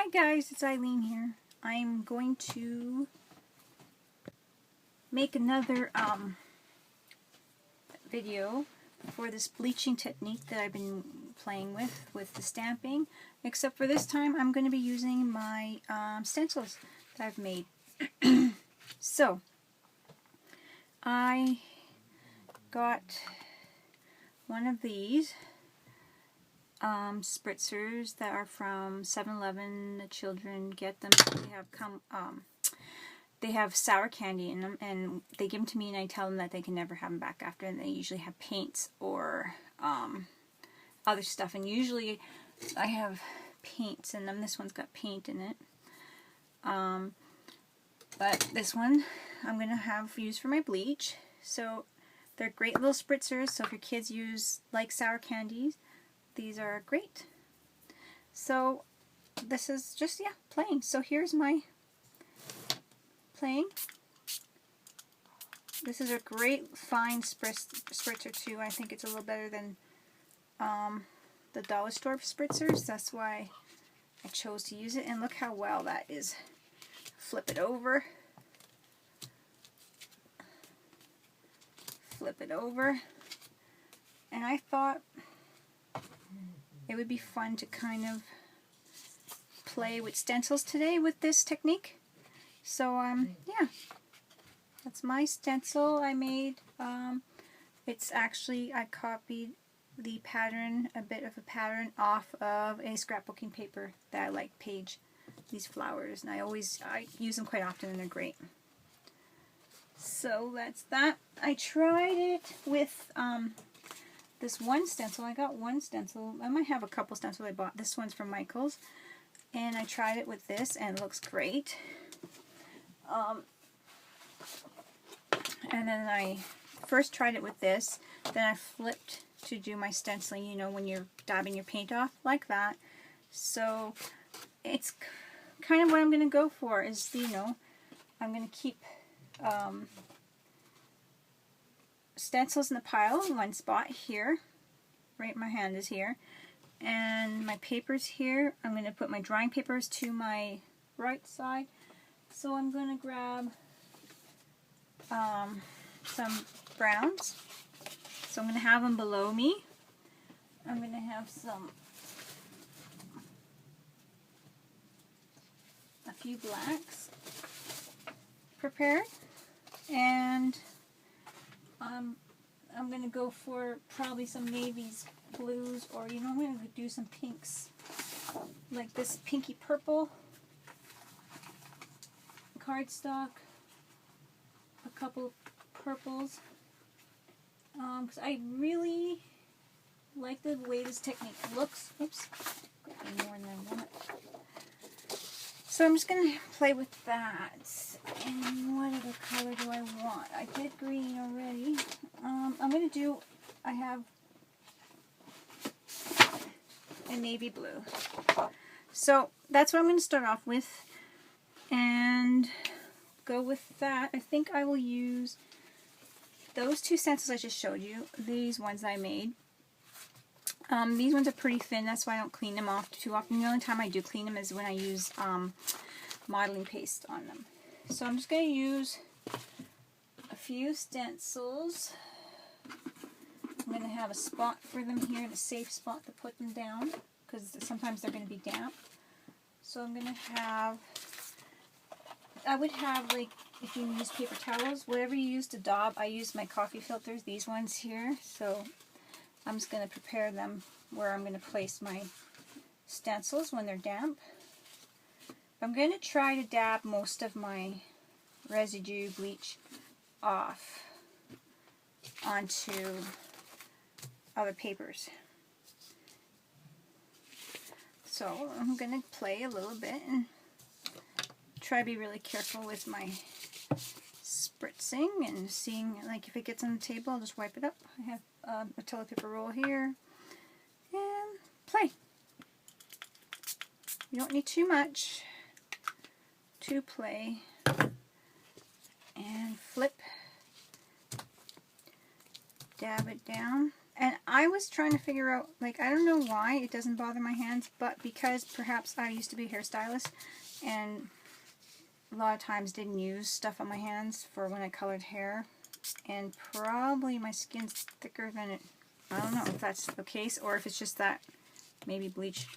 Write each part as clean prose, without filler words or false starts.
Hi guys, it's Eileen here. I'm going to make another video for this bleaching technique that I've been playing with the stamping, except for this time I'm going to be using my stencils that I've made. So I got one of these spritzers that are from 7-Eleven. The children get them. They have sour candy in them, and they give them to me, and I tell them that they can never have them back after, and they usually have paints or other stuff, and usually I have paints in them. This one's got paint in it, but this one I'm going to have used for my bleach. So they're great little spritzers, so if your kids like sour candies, these are great. So this is just, plain. So here's my plain. This is a great fine spritzer too. I think it's a little better than the dollar store spritzers. That's why I chose to use it. And look how well that is. Flip it over. Flip it over. And I thought it would be fun to kind of play with stencils today with this technique. So yeah, that's my stencil I made. It's actually, I copied the pattern, a bit of a pattern, off of a scrapbooking paper that I like, Page, these flowers, and I use them quite often, and they're great. So that's that. I tried it with this one stencil. I got one stencil. I might have a couple stencils I bought. This one's from Michael's, and I tried it with this, and it looks great. And then I first tried it with this, then I flipped to do my stenciling, you know, when you're dabbing your paint off, like that. So it's kind of what I'm going to go for, is, you know, I'm going to keep stencils in the pile in one spot here, right, my hand is here, and my papers here. I'm going to put my drawing papers to my right side. So I'm going to grab some browns. So I'm going to have them below me. I'm going to have a few blacks prepared, and I'm going to go for probably some navies, blues, or, you know, I'm going to do some pinks, like this pinky purple cardstock, a couple purples, because I really like the way this technique looks. Oops, got more than I want. So I'm just going to play with that. And what other color do I want? I did green already. I'm going to do, I have a navy blue. So that's what I'm going to start off with, and go with that. I think I will use those two stencils I just showed you, these ones I made. These ones are pretty thin, that's why I don't clean them off too often. The only time I do clean them is when I use modeling paste on them. So I'm just going to use a few stencils. I'm going to have a spot for them here, a safe spot to put them down, because sometimes they're going to be damp. So I'm going to have, I would have, like, if you use paper towels, whatever you use to daub. I use my coffee filters, these ones here. So I'm just going to prepare them where I'm going to place my stencils when they're damp. I'm going to try to dab most of my residue bleach off onto other papers. So I'm going to play a little bit and try to be really careful with my spritzing and seeing, like, if it gets on the table, I'll just wipe it up. I have a toilet paper roll here, and play. You don't need too much to play, and flip, dab it down, And I was trying to figure out, like, I don't know why it doesn't bother my hands, but because perhaps I used to be a hairstylist and a lot of times didn't use stuff on my hands for when I colored hair. And probably my skin's thicker than it. I don't know if that's the case or if it's just that maybe bleach.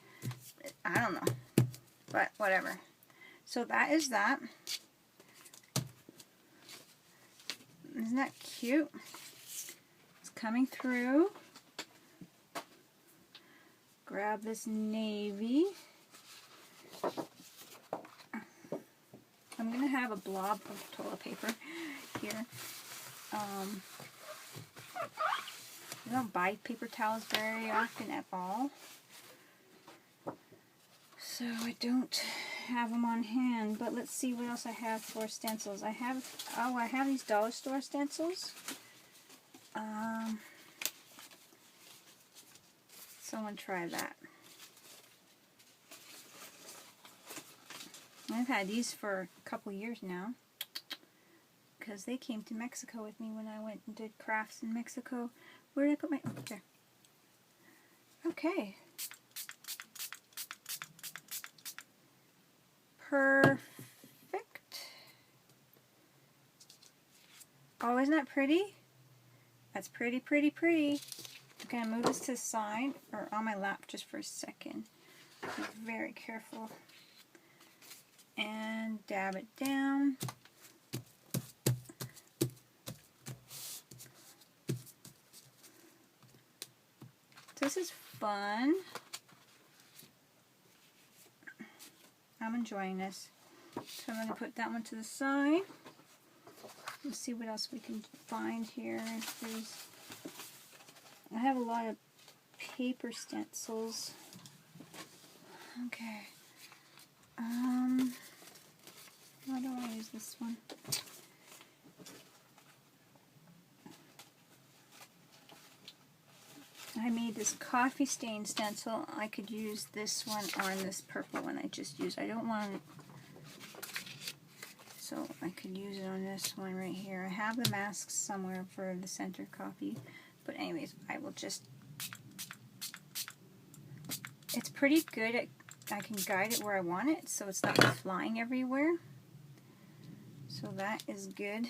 I don't know. But whatever. So that is that. Isn't that cute? It's coming through. Grab this navy. I'm going to have a blob of toilet paper here. I don't buy paper towels very often at all. So I don't have them on hand, but let's see what else I have for stencils. I have these dollar store stencils. Someone try that. I've had these for a couple years now because they came to Mexico with me when I went and did crafts in Mexico. Where did I put my... Oh, there. Okay. Perfect. Oh, isn't that pretty? That's pretty, pretty, pretty. I'm going to move this to the side or on my lap just for a second. Be very careful. And dab it down. This is fun. I'm enjoying this. So I'm going to put that one to the side. Let's see what else we can find here. I have a lot of paper stencils. Okay. How do I use this one? I made this coffee stain stencil. I could use this one on this purple one I just used. I don't want it, so I could use it on this one right here. I have the masks somewhere for the center copy, but anyways, I will just... It's pretty good at... I can guide it where I want it, so it's not flying everywhere. So that is good.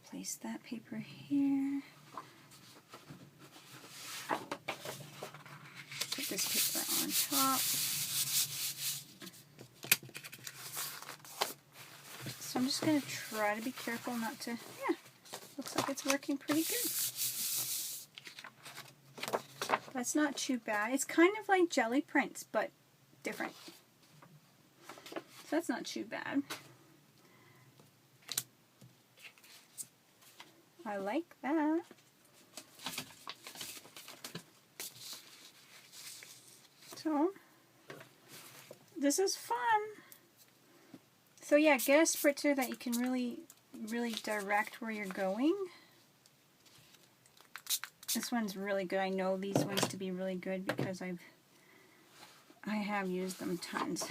Place that paper here. Put this paper on top. So I'm just going to try to be careful not to... Yeah, looks like it's working pretty good. That's not too bad. It's kind of like jelly prints, but different. So that's not too bad. I like that. So, this is fun. So yeah, get a spritzer that you can really direct where you're going. This one's really good. I know these ones to be really good because I have used them tons.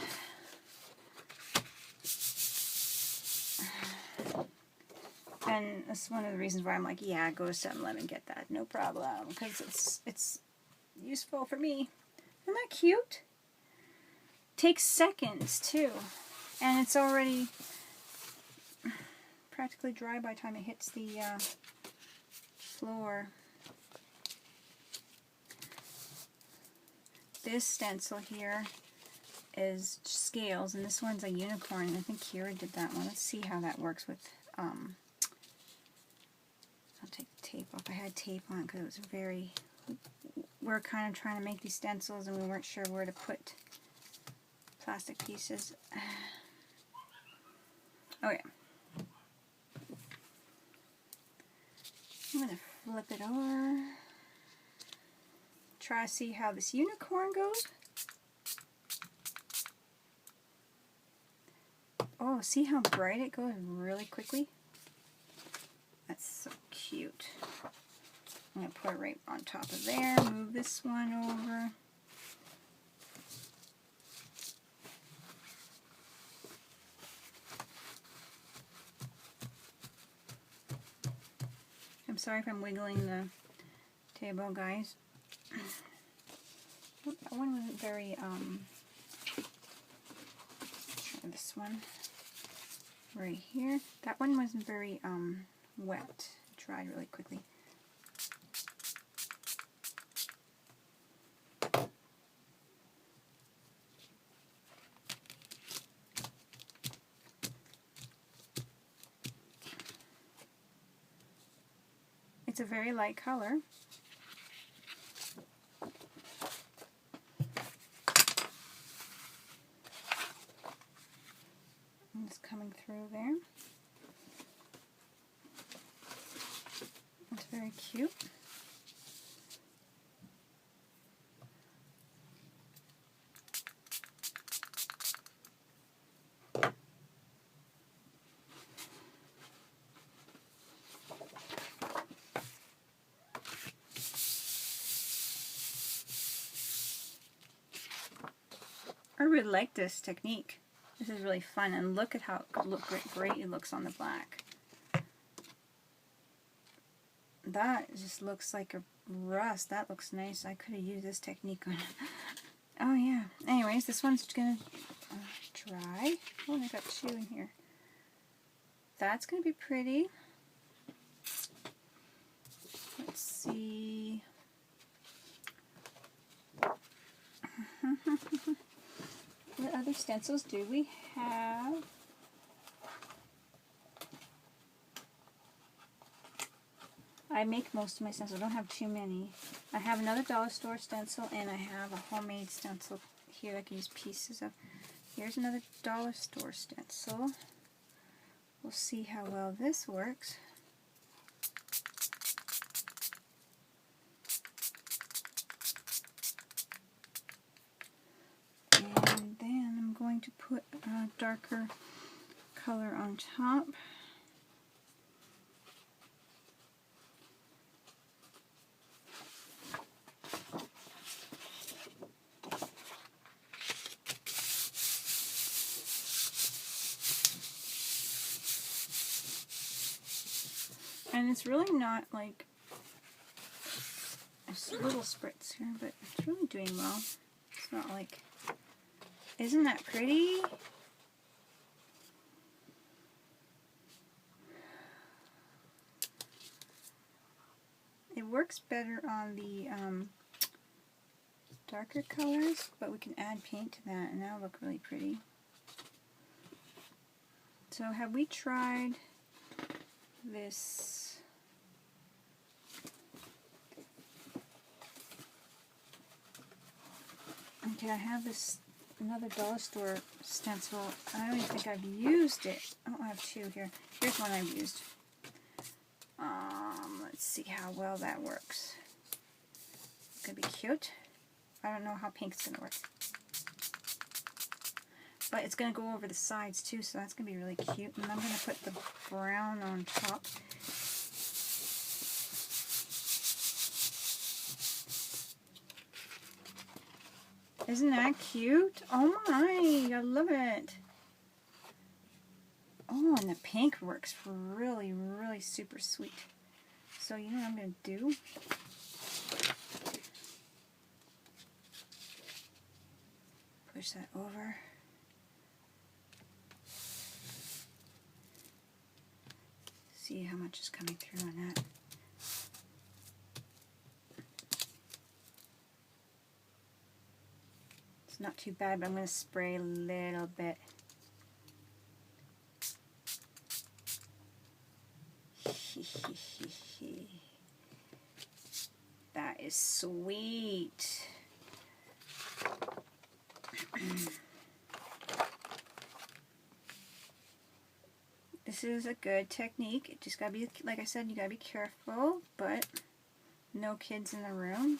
And that's one of the reasons why I'm like, yeah, go to 7-Eleven, get that, no problem, because it's useful for me. Isn't that cute? Takes seconds too, and it's already practically dry by the time it hits the floor. This stencil here is scales, and this one's a unicorn. I think Kira did that one. Let's see how that works with. I'll take the tape off. I had tape on because it was very... We're kind of trying to make these stencils and we weren't sure where to put plastic pieces. Okay. I'm going to flip it over. Try to see how this unicorn goes. Oh, see how bright it goes really quickly? That's so cute. I'm going to put it right on top of there. Move this one over. I'm sorry if I'm wiggling the table, guys. That one wasn't very, try this one right here. That one wasn't very, wet. It dried really quickly. It's a very light color. And it's coming through there. It's very cute. I really like this technique. This is really fun, and look at how great it looks on the black. That just looks like a rust. That looks nice. I could have used this technique on. Oh yeah. Anyways, this one's gonna dry. Oh, I got two in here. That's gonna be pretty. Let's see. What other stencils do we have? I make most of my stencils. I don't have too many. I have another dollar store stencil, and I have a homemade stencil here I can use pieces of. Here's another dollar store stencil. We'll see how well this works. And then I'm going to put a darker color on top. And it's really not like a little spritz here, but it's really doing well. It's not like, isn't that pretty? It works better on the darker colors, but we can add paint to that and that'll look really pretty. So have we tried this? Okay, I have this another dollar store stencil. I don't even think I've used it. Oh, I have two here. Here's one I've used. Let's see how well that works. It's gonna be cute. I don't know how pink's gonna work, but it's gonna go over the sides too, so that's gonna be really cute. And I'm gonna put the brown on top. Isn't that cute? Oh my, I love it. Oh, and the pink works really, really super sweet. So you know what I'm going to do? Push that over. See how much is coming through on that. It's not too bad, but I'm going to spray a little bit. That is sweet. This is a good technique. It just gotta be, like I said, you gotta be careful, but no kids in the room.